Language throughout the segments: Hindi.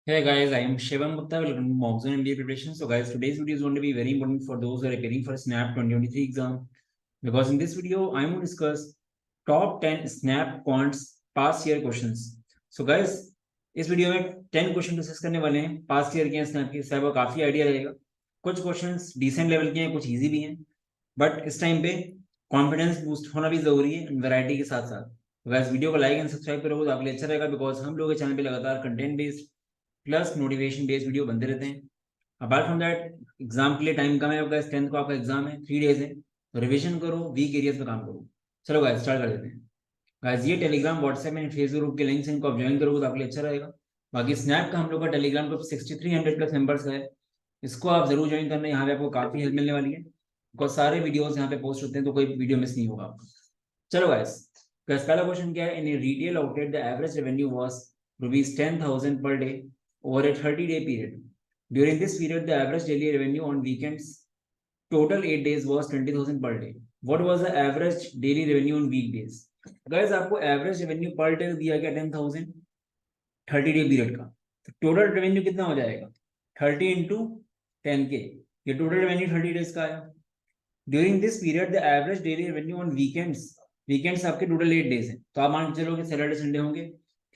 Hey guys, I am Shivam Gupta. Welcome to Monsoon MBA preparation. So guys, today's video is going to be very important for those who are preparing for SNAP 2023 exam. Because in this video, I'm going to discuss top 10 SNAP quants past year questions. So guys, इस वीडियो में 10 क्वेश्चन डिस्कस करने वाले हैं पास्ट ईयर के हैं स्नैप के साहब को काफी आइडिया रहेगा। कुछ क्वेश्चंस डिसेंट लेवल के हैं, कुछ इजी भी हैं, बट इस टाइम पे कॉन्फिडेंस बूस्ट होना भी जरूरी है वैरायटी के साथ साथ। तो गाइस वीडियो को लाइक एंड सब्सक्राइब करोगे तो आपके लिए अच्छा रहेगा, बिकॉज हम लोग के चैनल पे लगातार content based plus motivation based video बनते रहते हैं। अपार्ट फ्रॉम दैट, एग्जाम के लिए टाइम कम है आपका, 10th को आपका एग्जाम है, 3 डेज है, तो रिविजन करो, वीक एरियाज पे काम करो। चलो गाइस स्टार्ट कर देते हैं। गाइस ये Telegram, WhatsApp and Facebook group के लिंक्स इनको आप ज्वाइन करोगे तो आपके लिए अच्छा रहेगा। बाकी स्नैप का हम लोग का टेलीग्राम ग्रुप 6300 प्लस मेंबर्स का है, इसको आप जरूर ज्वाइन करना, यहाँ पे आपको काफी हेल्प मिलने वाली है, बिकॉज सारे वीडियोस यहाँ पे पोस्ट होते हैं तो कोई वीडियो मिस नहीं होगा आपका। चलो गाइस, पहला क्वेश्चन क्या है? In a retail outlet the average revenue was ₹10,000 per day over a 30-day period. During this period, the average daily revenue on weekends, total 8 days, was 20,000 per day. What was the average daily revenue on weekdays? Guys, आपको एवरेज रेवेन्यू पर डे दिया गया 10,000 30 डे पीरियड का, तो टोटल रेवेन्यू कितना हो जाएगा? 30 इंटू 10K, ये टोटल रेवेन्यू 30 डेज का आया। During this period the average daily revenue on weekends, weekends आपके टोटल 8 डेज है, तो आप मान के चलो कि सैटरडे संडे होंगे,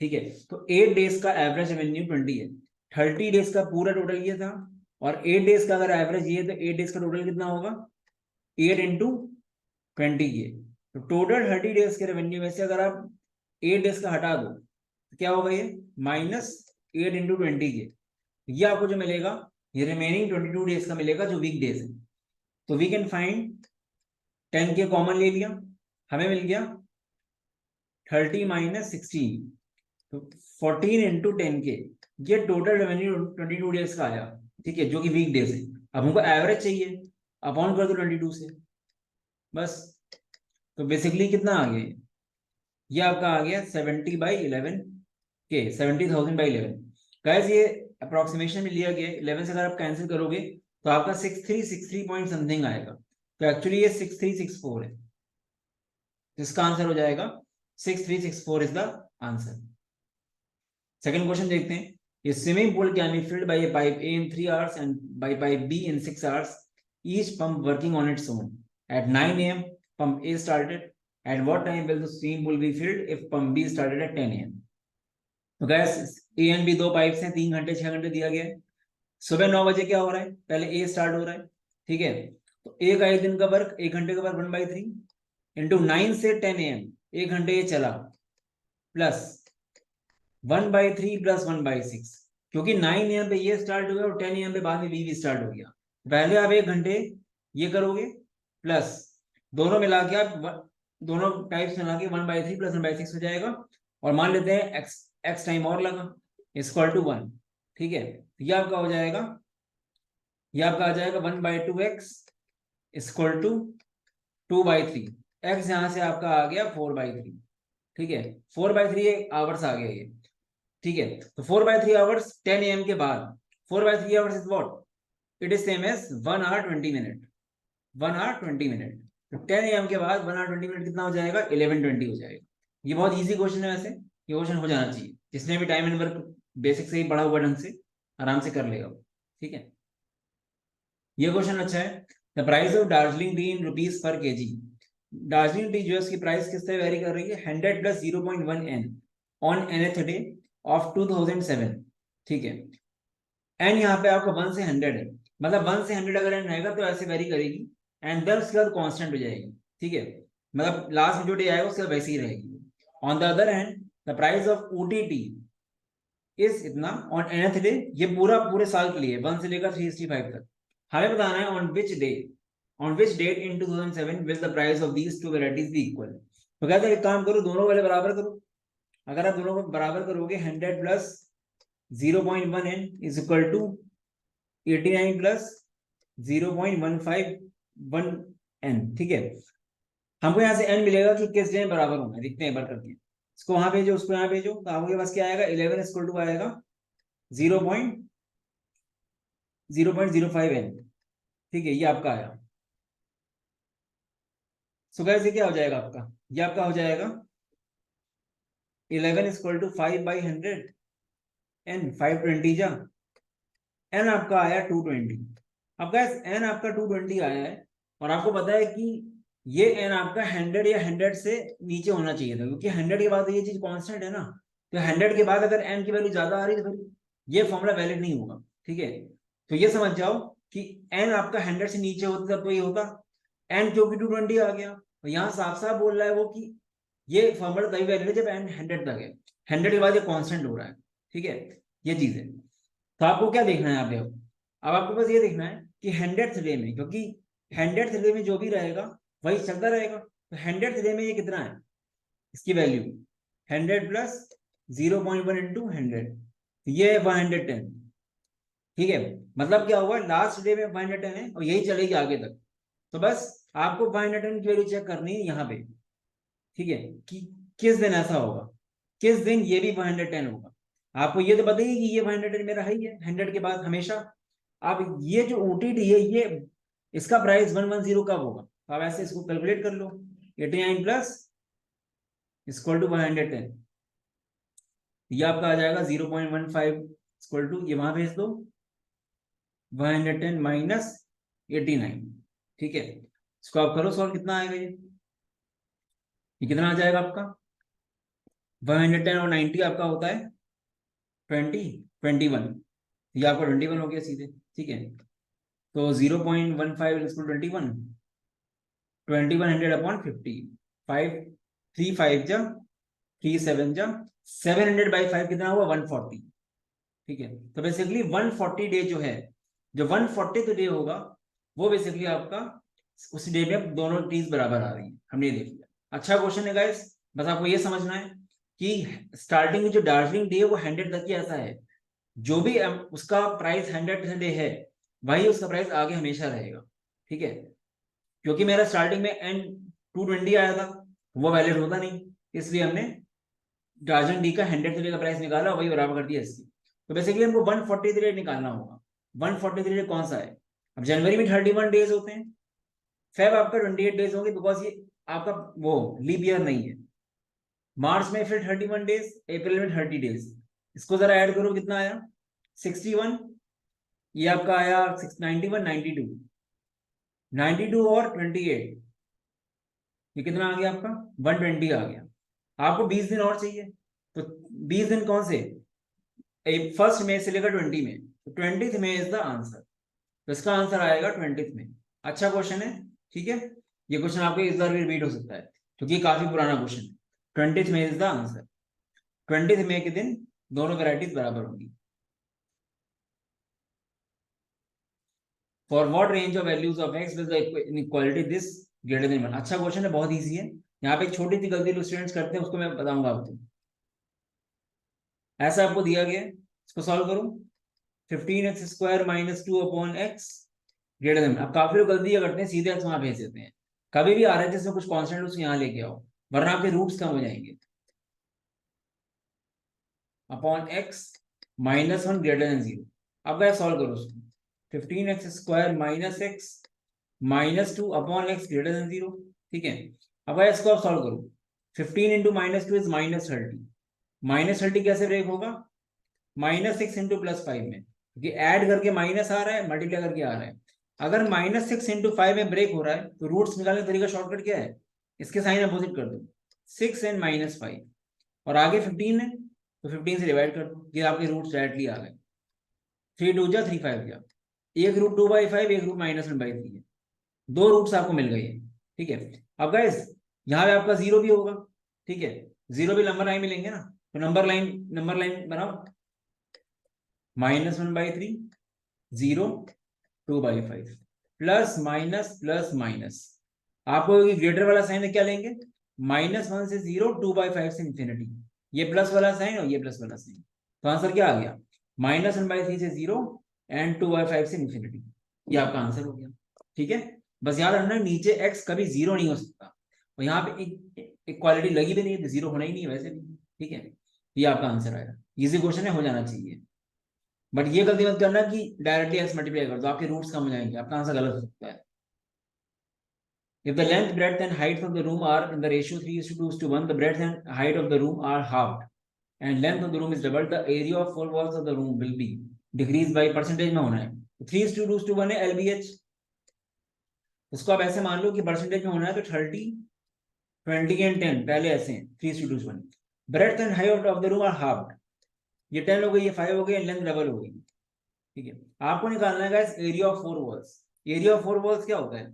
ठीक है, तो 8 डेज का एवरेज रेवेन्यू 20 है। 30 डेज का पूरा टोटल ये था, और 8 डेज का अगर एवरेज ये है तो 8 डेज का टोटल कितना होगा? 8 इंटू 20 ये, तो टोटल 30 डेज के रेवेन्यू में से अगर आप 8 डेज का हटा दो तो क्या होगा? ये -8 इंटू 20 के, ये आपको जो मिलेगा ये रिमेनिंग 22 डेज का मिलेगा जो वीक डेज है। तो we can find 10K common ले लिया, हमें मिल गया 30 माइनस 16, तो 14 इंटू 10K, ये टोटल रेवेन्यू 22 डेज का आया, ठीक है, जो कि वीक डेज है। अब हमको एवरेज चाहिए, अपॉन कर दो 22 से, बस। तो बेसिकली कितना आ गया? ये आपका आ गया 70/11 गाइस, ये अप्रोक्सीमेशन में लिया गया 11 से अगर आप कैंसिल करोगे तो आपका 6363 पॉइंट समथिंग आएगा, तो एक्चुअली ये 6364 है, इसका आंसर हो जाएगा 6364 is the answer. Second question देखते हैं। A swimming pool can be filled by a pipe A in 3 hours and by pipe B in 6 hours, each pump working on its own. At 9 a.m., pump A started. At what time will the swimming pool be filled if pump B started at 10 a.m.? तो गैस A एंड B दो पाइप्स हैं, 3 घंटे 6 घंटे दिया गया है। सुबह 9 बजे क्या हो रहा है? पहले A स्टार्ट हो रहा है, ठीक है, तो A का एक दिन का वर्क, 1 घंटे का वर्क 1/3 इंटू 9 से 10 a.m., 1 घंटे ये चला, प्लस 1/3 प्लस 1/6, क्योंकि 9 AM पे ये स्टार्ट हुआ और 10 AM पे बाद में बी भी स्टार्ट हो गया। पहले आप 1 घंटे ये करोगे, प्लस दोनों मिला के आप दोनों टाइप्स मिला के 1/3 प्लस 1/6 हो जाएगा, और मान लेते हैं एक्स टाइम और लगा, इक्वल टू 1, ठीक है, ये आपका हो जाएगा, ये आपका आ जाएगा 1/2x इक्वल टू 2/3, एक्स यहां से आपका आ गया 4/3, ठीक है, 4/3 आवर्स आ गया ये, ठीक है, तो 4/3 आवर्स 10 AM के बाद, 4/3 hours is what? It is same as 1 hour 20 minute, 1 hour 20 minute, तो 10 AM के बाद 1 hour 20 minute कितना हो जाएगा? 11:20 हो जाएगा। ये बहुत इजी क्वेश्चन है, वैसे ये क्वेश्चन हो जाना चाहिए, जिसने भी टाइम एंड वर्क बेसिक से ही पढ़ा हुआ ढंग से आराम से कर लेगा, ठीक है। ये क्वेश्चन अच्छा है। The price of Darjeeling T in rupees per KG, Darjeeling T जो है उसकी प्राइस किस तरह वेरी कर रही है? 100 plus 0.1 N on nth day of 2007, ठीक है, एन यहाँ पे आपका 1 से 100 है, मतलब 1 से 100 अगर एन रहेगा तो ऐसे वेरी करेगी, एंड देन उसके बाद कांस्टेंट हो जाएगी, ठीक है, मतलब लास्ट में जो डे आएगा उसके बाद वैसे ही रहेगी। On the other hand the price of OTT is इतना ऑन nth डे, ये पूरा पूरे साल के लिए 1 से लेकर 365 तक, हमें बताना है on which day, on which date in 2007 will the price of these two varieties be equal. तो कहते हैं एक काम करो, दोनों वाले बराबर करो, अगर आप दोनों को बराबर करोगे 100 plus 0.1 N is equal to 89 plus 0.151 N, ठीक है, हमको यहाँ से N मिलेगा कि किस डे बराबर होना, देखते हैं, बार करते हैं, इसको वहां भेजो उसको यहाँ भेजो, तो आपके पास क्या आएगा? 11 इक्वल टू आएगा 0.05 N, ठीक है, ये आपका आया। सो गाइस ये क्या हो जाएगा आपका? ये आपका हो जाएगा 11 इक्वल टू 5/100, n 520 जा n आपका आया 220। अब गाइस n आपका 220 आया है और आपको पता है कि ये n आपका 100 या 100 से नीचे होना चाहिए था, क्योंकि 100 के बाद ये चीज कांस्टेंट है ना, तो 100 के बाद अगर n की वैल्यू ज्यादा आ रही है तो फिर ये फॉर्मूला वैलिड नहीं होगा। ठीक है, तो ये समझ जाओ कि n आपका 100 से नीचे होता तब तो ये होता, n क्योंकि 220 आ गया, और यहाँ साफ साफ बोल रहा है वो कि ये फॉर्मूला तभी वैलिड है जब n 100 तक है, 100 के बाद ये कांस्टेंट हो रहा है। ठीक है, ये चीज है। तो आपको क्या देखना है यहाँ पे, अब आपको बस ये देखना है कि 100th डे में, क्योंकि 100th डे में जो भी रहेगा वही चलता रहेगा, तो 100th डे में ये कितना है, इसकी वैल्यू 100 प्लस 0.1 इंटू 100, ये है 110। ठीक है, मतलब क्या हुआ, लास्ट डे में 110 है और यही चलेगी आगे तक। तो बस आपको 110 की वैल्यू चेक करनी है यहाँ पे। ठीक है, कि किस दिन ऐसा होगा, किस दिन ये भी 110 होगा। आपको ये तो बताइए कि ये 110 मेरा है ही है 100 के बाद हमेशा। अब ये जो ओटीडी है ये इसका प्राइस 110 कब होगा, तो आप ऐसे इसको कैलकुलेट कर लो, 89 प्लस इक्वल टू 110, ये आपका आ जाएगा 0.15 इक्वल टू, ये वहां भेज दो 110 माइनस 89। ठीक है, इसको आप करो सॉल्व, कितना आएगा ये कितना आ जाएगा आपका 110 और 90 आपका होता है 21, ये आपका 21 हो गया सीधे। ठीक है, तो 0.15 इक्वल 21, 2100 अपॉन 50, 5 3 5 जा 3 7 जा 700 बाई 5 कितना हुआ 140। ठीक है, तो बेसिकली 140 डे जो है, जो 140 डे होगा वो बेसिकली आपका उस डे में दोनों चीज बराबर आ रही है, हमने ये देख लिया। अच्छा क्वेश्चन है गाइस, बस आपको ये समझना है कि स्टार्टिंग में जो दार्जिलिंग डे है वो 100 तक ही ऐसा है, जो भी उसका प्राइस 100 डे है वही उसका प्राइस आगे हमेशा रहेगा। ठीक है, क्योंकि मेरा स्टार्टिंग में एन 220 आया था वो वैलिड होता नहीं, इसलिए हमने दार्जिलिंग डी का 100 का प्राइस निकाला, वही बराबर कर दिया इसकी। तो बेसिकली हमको 143 निकालना होगा। 143 कौन सा है, अब जनवरी में 31 डेज होते हैं, फेब आपका 28 डेज होंगे बिकॉज ये आपका वो लीप ईयर नहीं है, मार्च में फिर 31 डेज, अप्रैल में 30 डेज, इसको जरा ऐड करो कितना आया 61, ये आपका आया 91 92, 92 और 28, ये कितना आ गया आपका 120 आ गया। आपको 20 दिन और चाहिए, तो 20 दिन कौन से, फर्स्ट में से लेकर 20 में, तो 20th में इज द आंसर, तो इसका आंसर आएगा 20th में। अच्छा क्वेश्चन है। ठीक है, ये क्वेश्चन आपको इस बार भी रिपीट हो सकता है क्योंकि ये काफी पुराना क्वेश्चन है। 20th में इज द आंसर, 20th में के दिन दोनों वैरायटीज बराबर होंगी। For what range of values of x with the inequality this greater than 1। अच्छा क्वेश्चन है, बहुत इजी है। यहाँ पे एक छोटी सी गलती जो स्टूडेंट्स करते हैं उसको मैं बताऊंगा आपको। ऐसा आपको दिया गया है, इसको सॉल्व करो, 15x square minus 2 upon x greater than, अब काफी लोग गलती करते हैं सीधे एक्स वहां भेज देते हैं, कभी भी आ रहा है जिसमें कुछ कॉन्स्टेंट उसको यहाँ लेके आओ वरना आपके रूट्स कम हो जाएंगे, upon x minus 1 greater than 0। अब क्या सॉल्व करो उसको, 15x square minus x minus 2 upon x greater than 0। ठीक है, अब इसको आप सॉल्व करो, 15 into minus 2 is minus 30, minus 30 कैसे ब्रेक होगा, माइनस 6 इंटू प्लस 5 में, क्योंकि ऐड करके माइनस आ रहा है मल्टीप्लाई करके आ रहा है। अगर माइनस 6 इंटू 5 में ब्रेक हो रहा है तो रूट्स निकालने का तरीका शॉर्टकट क्या है, इसके साइन अपोजिट कर दो, 6 एंड माइनस 5, और आगे 15 है तो 15 से डिवाइड कर दो, ये आपके रूट्स डायरेक्टली आ गए, 3 2 जा 3 5 जा, एक रूट 2/5 एक रूट -1/3 है, दो रूट्स आपको मिल गए हैं। ठीक है, अब गाइस यहाँ पे आपका जीरो भी होगा। ठीक है, जीरो भी नंबर लाइन मिलेंगे ना, तो नंबर लाइन बनाओ, -1/3 0 2/5 प्लस माइनस, आपको ग्रेटर वाला साइन है क्या लेंगे, -1 से 0 2/5 से इंफिनिटी, ये प्लस वाला साइन और ये प्लस वाला साइन, तो आंसर क्या आ गया -1/3 से 0 एंड 2/5 से इंफिनिटी, ये आपका आंसर हो गया। ठीक है, बस याद रखना नीचे x कभी 0 नहीं हो सकता, और यहाँ पे इक्वालिटी लगी भी नहीं है तो 0 होना ही नहीं है वैसे भी। ठीक है, ये आपका आंसर आएगा, इजी क्वेश्चन है, हो जाना चाहिए। बट ये गलती मत करना कि डायरेक्टली एक्स मल्टीप्लाई कर दो, आपके रूट्स कम हो जाएंगे, आपका आंसर गलत हो सकता है। If the length, breadth and height of the room are in the ratio 3:2:1, the breadth and height of the room are halved. and length of the room is double, the area of four walls of the room will be decreased by percentage में होना है, 3:2:1 है LBH। उसको आप ऐसे मान लो कि परसेंटेज में होना है तो 30, 20 and 10 पहले ऐसे हैं 3:2:1। Breadth and height of the room are half, ये 10 हो गई, ये 5 हो गई, लेंथ डबल हो गई। ठीक है, आपको निकालना है guys area of four walls. Area of four walls क्या होता है,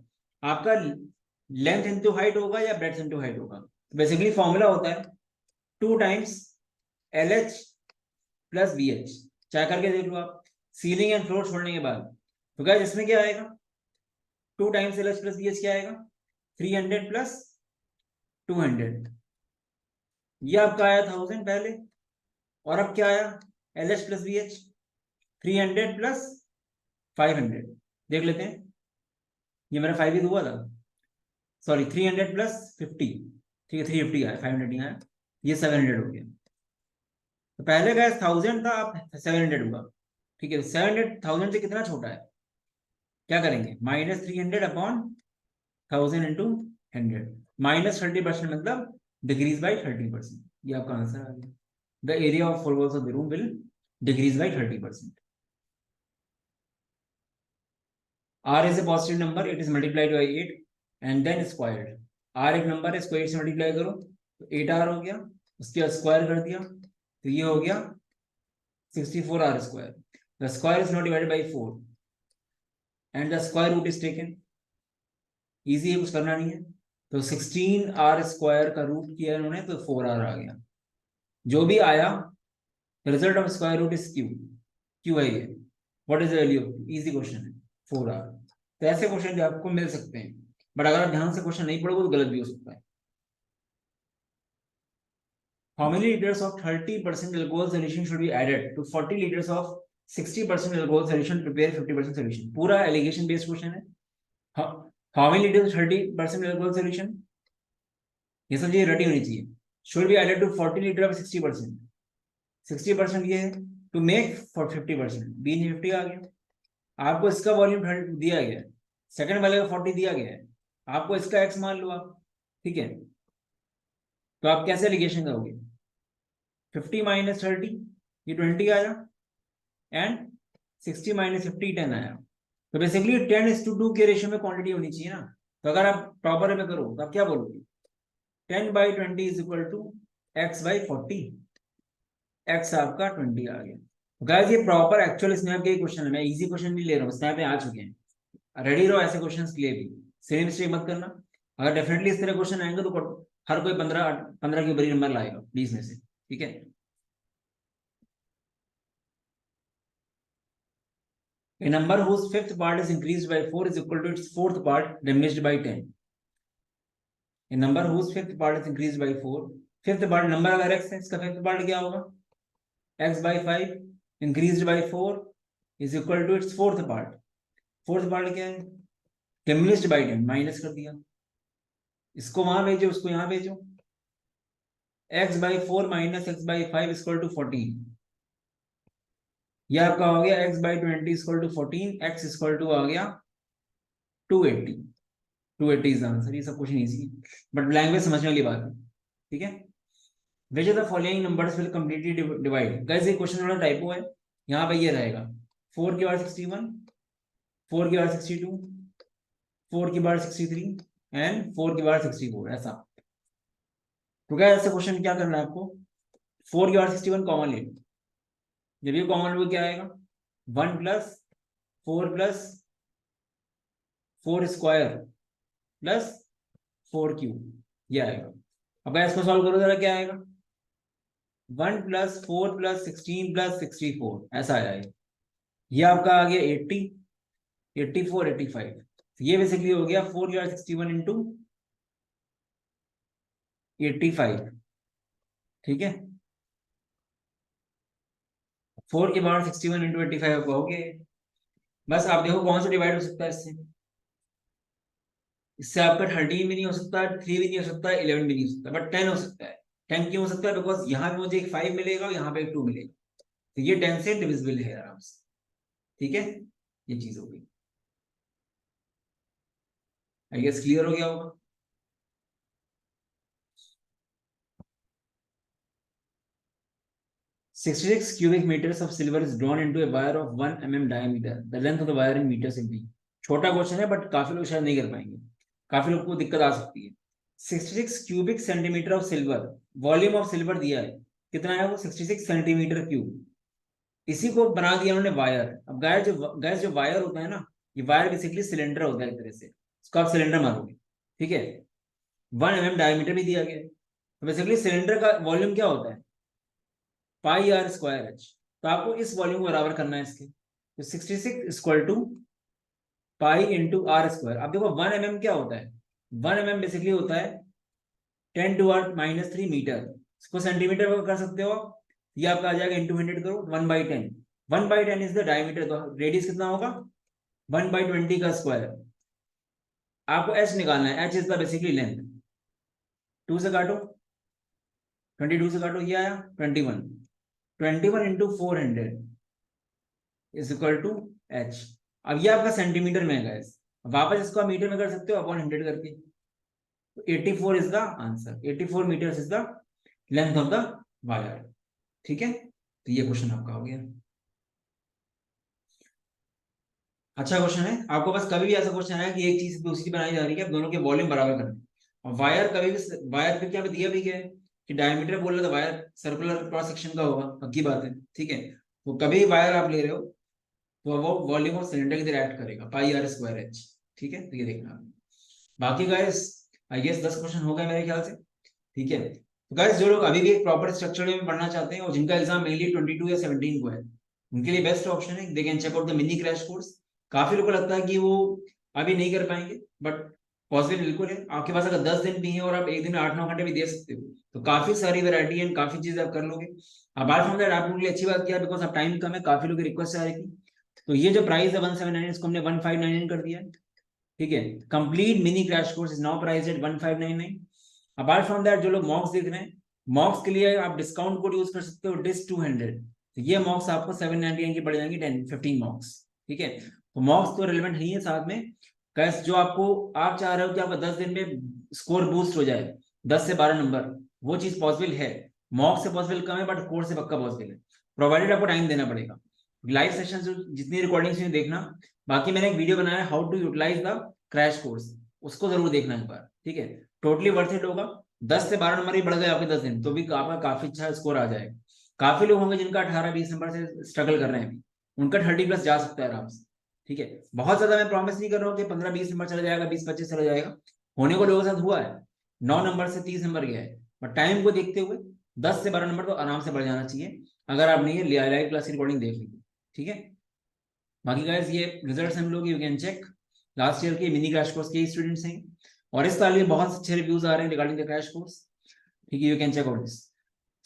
आपका लेंथ इनटू हाइट होगा या ब्रेड्थ इनटू हाइट होगा। बेसिकली फॉर्मूला होता है 2 टाइम्स LH प्लस BH, चाहे करके देख लो आप सीलिंग एंड फ्लोर छोड़ने के बाद। तो गाइस इसमें क्या आएगा, 2 टाइम्स LH प्लस BH क्या आएगा, 300 प्लस 200, ये आपका आया 1000 पहले, और अब क्या आया LH प्लस BH 300 प्लस 500। देख लेते हैं, ये मेरा 5 ही हुआ था, सॉरी 300 प्लस 50, ठीक है 350 आया, 500 नहीं आया, ये 700 हो गया। तो पहले गए 1000 था, अब 700 हुआ। ठीक है, 700 1000 से कितना छोटा है, क्या करेंगे, -300 अपॉन 1000 इंटू 100, -30% मतलब डिक्रीज बाई 30%, ये आपका आंसर आ गया। The area of four walls of the room will decrease by 30%। R is a positive number, it is multiplied by 8 and then squared। R एक नंबर है, इसको 8 से मल्टीप्लाई करो तो 8R हो गया, उसके बाद स्क्वायर कर दिया तो ये हो गया 64R²। The square is not divided by 4 and the square root is taken। Easy है, कुछ करना नहीं है। तो 16R² का रूट किया इन्होंने तो 4R आ गया। जो भी आया result of square root is Q, Q है ये। What is the value, easy question है 4R। तो ऐसे क्वेश्चन भी आपको मिल सकते हैं, बट अगर आप ध्यान से क्वेश्चन नहीं पढ़ोगे तो गलत भी हो सकता है। How many liters of 30% alcohol solution should be added to 40 liters of 60% alcohol solution to prepare 50% solution? पूरा एलिगेशन बेस्ड क्वेश्चन है। How many liters of 30% alcohol solution, ये सब चीजें रटी होनी चाहिए। should be added to 40 liter of 60%, 60% ये है to make for 50%, B 50 आ गया। आपको इसका वॉल्यूम दिया गया है, सेकंड वाले का 40 दिया गया है, आपको इसका x मान लो आप। ठीक है, तो आप कैसे एलिगेशन करोगे, 50 - 30 ये 20 आया, एंड 60 - 50 10 आया। तो बेसिकली 10:2 के रेशियो में क्वांटिटी होनी चाहिए ना। तो अगर आप प्रॉपर में करो तो आप क्या बोलोगे, 10/20 is equal to x/40, x आपका 20 आ गया। गाइस ये प्रॉपर एक्चुअल स्नैप के क्वेश्चन है, मैं इजी क्वेश्चन नहीं ले रहा हूँ, स्नैप में आ चुके हैं। रेडी रहो ऐसे क्वेश्चंस के लिए भी, सेम मिस्टेक मत करना। अगर डेफिनेटली इस तरह क्वेश्चन आएंगे तो हर कोई 15 के ऊपर ही नंबर लाएगा 20 में से। ठीक है, a number whose fifth part is increased by 4 is equal to its fourth part diminished by 10। a number whose fifth part is increased by 4, fifth part number अगर x है, इसका fifth part क्या होगा, x/5 increased by 4 is equal to its fourth part। fourth part क्या है, diminished by 10, माइनस कर दिया, इसको वहां भेजो उसको यहाँ भेजो, x/4 - x/5 इक्वल टू 14। ये आपका हो गया x/20 equal to 14, x equal to आ गया 280। 280 इज आंसर। ये सब क्वेश्चन इजी बट लैंग्वेज समझने वाली बात है। ठीक है, which of the following numbers will completely divide। Guys ये क्वेश्चन थोड़ा टाइपो है, यहाँ पे ये रहेगा 4 की बार 61, 4 की बार 62, 4 की बार 63 एंड 4 की बार 64 ऐसा। तो क्या ऐसे क्वेश्चन क्या करना है आपको, 4 की बार 61 कॉमन ले, जब ये कॉमन लो क्या आएगा, 1 + 4 + 4 स्क्वायर प्लस 4 क्यूब, ये आएगा। अब इसको सॉल्व करो जरा, क्या आएगा, 1 + 4 + 16 + 64 ऐसा आया है। ये आपका आ गया 80, 84, 85। ये बेसिकली हो गया 4 की 61 इंटू 85। ठीक है, 4 की पावर 61 इंटू 85 कहोगे। बस आप देखो कौन सा डिवाइड हो सकता है इससे, इससे आपका 13 भी नहीं हो सकता, 3 भी नहीं हो सकता, 11 भी नहीं हो सकता, बट 10 हो सकता है। 10 क्यों हो सकता है, बिकॉज यहाँ पे मुझे एक 5 मिलेगा और यहाँ पे एक 2 मिलेगा, तो ये 10 से डिविजिबल है आराम से। ठीक है, ये चीज हो गई, आई गेस क्लियर हो गया होगा। 66 cubic meters of silver is drawn into a wire of 1 mm diameter. The length of the wire in meters will be. छोटा क्वेश्चन है बट काफी लोग शायद नहीं कर पाएंगे, काफी लोग को दिक्कत आ सकती है। 66 cubic centimetre of silver, volume of silver दिया है कितना है वो 66 सेंटीमीटर क्यूब, इसी को बना दिया उन्होंने वायर। अब गैस जो वायर होता है ना, ये वायर बेसिकली सिलेंडर होता है एक तरह से, इसको आप सिलेंडर मारोगे, ठीक है। 1 mm डायमीटर भी दिया गया है, तो बेसिकली सिलेंडर का वॉल्यूम क्या होता है पाई आर स्क्वायर एच, तो आपको इस वॉल्यूम को बराबर करना है इसके, तो 66 equal to pi into R square. अब देखो 1 mm क्या होता है, 1 mm बेसिकली होता है 10⁻³ मीटर, इसको सेंटीमीटर में कर सकते हो, ये आपका आ जाएगा इंटू 100 करो 1/10, 1/10 इज द डायमीटर, तो रेडियस कितना होगा 1/20 का स्क्वायर। आपको एच निकालना है, H is the basically length, 2 से काटो 22 से काटो, ये आया 21, 21 into 400 is equal to H. अब ये आपका सेंटीमीटर में है गाइस, वापस इसको आप मीटर में कर सकते हो अपॉन 100 करके, तो 84 is the answer, 84 meters is the length of the wire, ठीक है। तो ये क्वेश्चन आपका हो गया। अच्छा क्वेश्चन है, आपको बस कभी भी ऐसा क्वेश्चन आया कि एक चीज दूसरी बनाई जा रही है, आप दोनों के वॉल्यूम बराबर करने, और वायर कभी भी, वायर पे क्या दिया भी क्या है कि डायमीटर बोल रहे तो वायर सर्कुलर क्रॉस सेक्शन का होगा, पक्की बात है, ठीक है। तो कभी वायर आप ले रहे हो तो वो वॉल्यूम ऑफ सिलेंडर की तरह एक्ट करेगा, पाई आर स्क्वायर एच, ठीक है। तो ये देखना, बाकी गाइस आई गेस 10 क्वेश्चन हो गए मेरे ख्याल से, ठीक है। तो गाइस जो लोग अभी भी एक प्रॉपर स्ट्रक्चर में पढ़ना चाहते हैं और जिनका एग्जाम मेनली 22 या 17 को है, उनके लिए बेस्ट ऑप्शन है, they can check out the mini crash course. काफी लोगों को लगता है कि वो अभी नहीं कर पाएंगे, बट पॉसिबल बिल्कुल है, आपके पास अगर 10 दिन भी है और आप एक दिन में 8-9 घंटे भी दे सकते हो, तो काफी सारी वैरायटी है, काफी चीजें आप कर लोगे। अपार्ट फ्रॉम दैट आप लोगों के लिए अच्छी बात किया बिकॉज अब टाइम कम है, काफी लोग की रिक्वेस्ट आ रही थी, तो ये जो प्राइस है 179 इसको हमने 1599 कर दिया है, ठीक है। Complete mini crash course is now price at 1599। Apart from that जो लोग मॉक्स देख रहे हैं, मॉक्स के लिए आप डिस्काउंट कोड यूज कर सकते हो डिस 200, तो ये मॉक्स आपको 799 की पड़ जाएंगी, 10-15 मॉक्स, ठीक है। तो मॉक्स तो रिलेवेंट नहीं है, साथ में कैश जो आपको आप चाह रहे हो कि आपका 10 दिन में स्कोर बूस्ट हो जाए 10 से 12 नंबर, वो चीज पॉसिबल है, मॉक से पॉसिबल कम है बट कोर्स से पक्का पॉसिबल है, प्रोवाइडेड आपको टाइम देना पड़ेगा। लाइव सेशन जितनी रिकॉर्डिंग्स में देखना, बाकी मैंने एक वीडियो बनाया how to utilize the crash course, उसको जरूर देखना एक बार, ठीक है। टोटली वर्थ इट होगा, 10 से 12 नंबर ही बढ़ गए आपके 10 दिन, तो भी आपका काफी अच्छा स्कोर आ जाएगा। काफी लोग होंगे जिनका 18-20 नंबर से स्ट्रगल कर रहे हैं, उनका 30+ जा सकता है आराम से, ठीक है। बहुत ज्यादा मैं प्रॉमिस नहीं कर रहा हूँ कि 15-20 नंबर चला जाएगा, 20-25 चला जाएगा, होने को लोगों के साथ हुआ है, 9 नंबर से 30 नंबर गया है, बट टाइम को देखते हुए 10 से 12 नंबर तो आराम से बढ़ जाना चाहिए, अगर आप नहीं है लाइव क्लास की रिकॉर्डिंग देख लीजिए, ठीक है। बाकी गाइस ये रिजल्ट्स हम लोग you can check, last year के मिनी क्रैश कोर्स के स्टूडेंट्स हैं, और इस साल में बहुत अच्छे रिव्यूज आ रहे हैं रिगार्डिंग द क्रैश कोर्स, ठीक है। You can check out this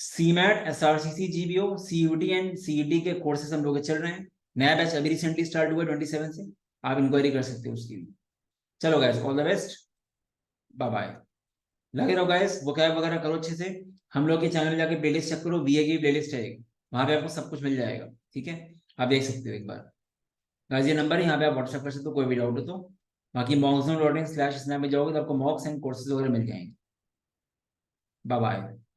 CMAT, SRCC, GBO, CUT and CET के कोर्सेज हम लोग चल रहे हैं, नया बैच अभी रिसेंटली स्टार्ट हुआ 27 से, आप इंक्वायरी कर सकते हो उसकी भी। चलो guys all the best, bye bye. लगे रहो गाइस, वो कैब वगैरह करो अच्छे से, हम लोग के चैनल में जाके प्लेलिस्ट चेक करो, बीए की प्लेलिस्ट है वहां पे आपको सब कुछ मिल जाएगा, ठीक है। आप देख सकते हो एक बार, गाइस ये नंबर है, यहाँ पे आप व्हाट्सएप कर सकते हो कोई भी डाउट हो तो। बाकी मॉक्सजोन.in/snap में जाओगे तो आपको मॉक्स एंड कोर्सेज वगैरह मिल जाएंगे। Bye bye.